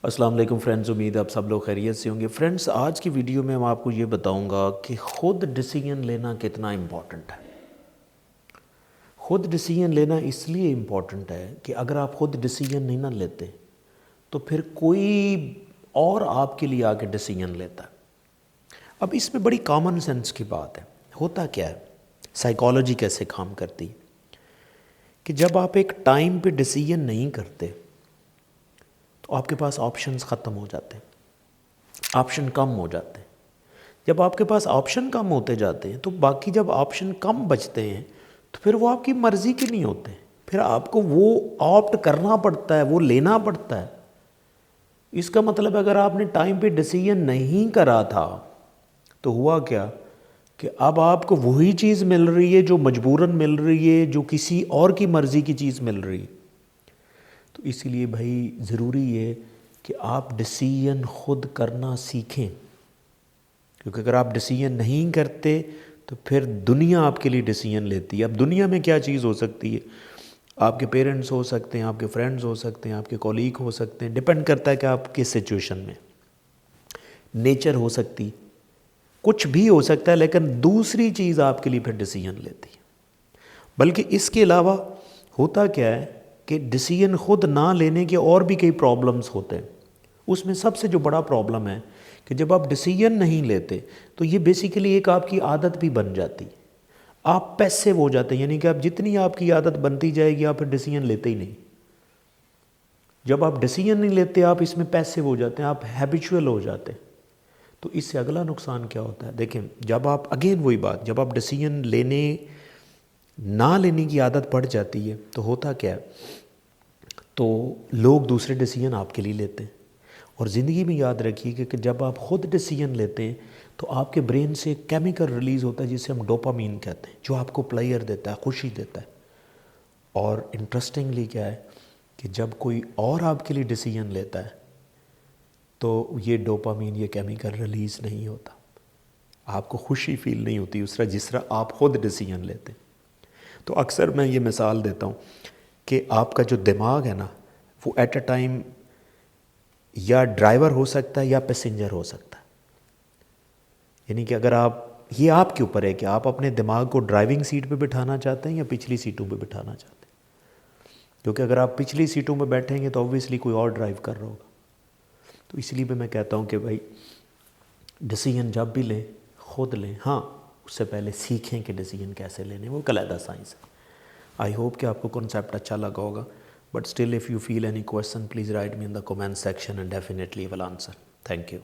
السلام علیکم فرینڈز، امید ہے آپ سب لوگ خیریت سے ہوں گے۔ فرینڈز، آج کی ویڈیو میں آپ کو یہ بتاؤں گا کہ خود ڈیسیجن لینا کتنا امپورٹنٹ ہے۔ خود ڈیسیجن لینا اس لیے امپورٹنٹ ہے کہ اگر آپ خود ڈیسیجن نہیں نہ لیتے تو پھر کوئی اور آپ کے لیے آ کے ڈیسیجن لیتا ہے۔ اب اس میں بڑی کامن سینس کی بات ہے۔ ہوتا کیا ہے، سائیکالوجی کیسے کام کرتی کہ جب آپ ایک ٹائم پہ ڈیسیجن نہیں کرتے تو آپ کے پاس آپشنز ختم ہو جاتے ہیں، آپشن کم ہو جاتے ہیں۔ جب آپ کے پاس آپشن کم ہوتے جاتے ہیں تو باقی جب آپشن کم بچتے ہیں تو پھر وہ آپ کی مرضی کے نہیں ہوتے، پھر آپ کو وہ آپٹ کرنا پڑتا ہے، وہ لینا پڑتا ہے۔ اس کا مطلب اگر آپ نے ٹائم پہ ڈیسیجن نہیں کرا تھا تو ہوا کیا کہ اب آپ کو وہی چیز مل رہی ہے جو مجبوراً مل رہی ہے، جو کسی اور کی مرضی کی چیز مل رہی ہے۔ تو اسی لیے بھائی ضروری ہے کہ آپ ڈیسیجن خود کرنا سیکھیں، کیونکہ اگر آپ ڈیسیجن نہیں کرتے تو پھر دنیا آپ کے لیے ڈیسیجن لیتی ہے۔ اب دنیا میں کیا چیز ہو سکتی ہے؟ آپ کے پیرنٹس ہو سکتے ہیں، آپ کے فرینڈز ہو سکتے ہیں، آپ کے کولیگ ہو سکتے ہیں، ڈیپینڈ کرتا ہے کہ آپ کس سچویشن میں۔ نیچر ہو سکتی، کچھ بھی ہو سکتا ہے، لیکن دوسری چیز آپ کے لیے پھر ڈیسیجن لیتی ہے۔ بلکہ اس کے علاوہ ہوتا کیا ہے کہ ڈیسیجن خود نہ لینے کے اور بھی کئی پرابلمز ہوتے ہیں۔ اس میں سب سے جو بڑا پرابلم ہے کہ جب آپ ڈیسیجن نہیں لیتے تو یہ بیسیکلی ایک آپ کی عادت بھی بن جاتی ہے۔ آپ پیسیو ہو جاتے ہیں، یعنی کہ آپ جتنی آپ کی عادت بنتی جائے گی آپ پھر ڈیسیجن لیتے ہی نہیں۔ جب آپ ڈیسیجن نہیں لیتے آپ اس میں پیسیو ہو جاتے ہیں، آپ ہیبیچول ہو جاتے ہیں۔ تو اس سے اگلا نقصان کیا ہوتا ہے؟ دیکھیں، جب آپ اگین وہی بات، جب آپ ڈیسیجن نہ لینے کی عادت پڑ جاتی ہے تو ہوتا کیا ہے، تو لوگ دوسرے ڈیسیجن آپ کے لیے لیتے ہیں۔ اور زندگی میں یاد رکھیے کہ جب آپ خود ڈیسیجن لیتے ہیں تو آپ کے برین سے ایک کیمیکل ریلیز ہوتا ہے جسے ہم ڈوپامین کہتے ہیں، جو آپ کو پلیئر دیتا ہے، خوشی دیتا ہے۔ اور انٹرسٹنگلی کیا ہے کہ جب کوئی اور آپ کے لیے ڈیسیجن لیتا ہے تو یہ ڈوپامین، یہ کیمیکل ریلیز نہیں ہوتا، آپ کو خوشی فیل نہیں ہوتی جس طرح آپ خود ڈیسیجن لیتے ہیں۔ تو اکثر میں یہ مثال دیتا ہوں کہ آپ کا جو دماغ ہے نا وہ ایٹ اے ٹائم یا ڈرائیور ہو سکتا ہے یا پیسنجر ہو سکتا ہے۔ یعنی کہ اگر یہ آپ کے اوپر ہے کہ آپ اپنے دماغ کو ڈرائیونگ سیٹ پہ بٹھانا چاہتے ہیں یا پچھلی سیٹوں پہ بٹھانا چاہتے ہیں، کیونکہ اگر آپ پچھلی سیٹوں میں بیٹھیں گے تو اوبویسلی کوئی اور ڈرائیو کر رہا ہوگا۔ تو اس لیے میں کہتا ہوں کہ بھائی ڈیسیجن جب بھی لیں خود لیں، ہاں اس سے پہلے سیکھیں کہ ڈیسیجن کیسے لینے، وہ علیحدہ سائنس ہے۔ آئی ہوپ کہ آپ کو کنسیپٹ اچھا لگا ہوگا، but still if you feel any question please write me in the comment section and definitely will answer. Thank you.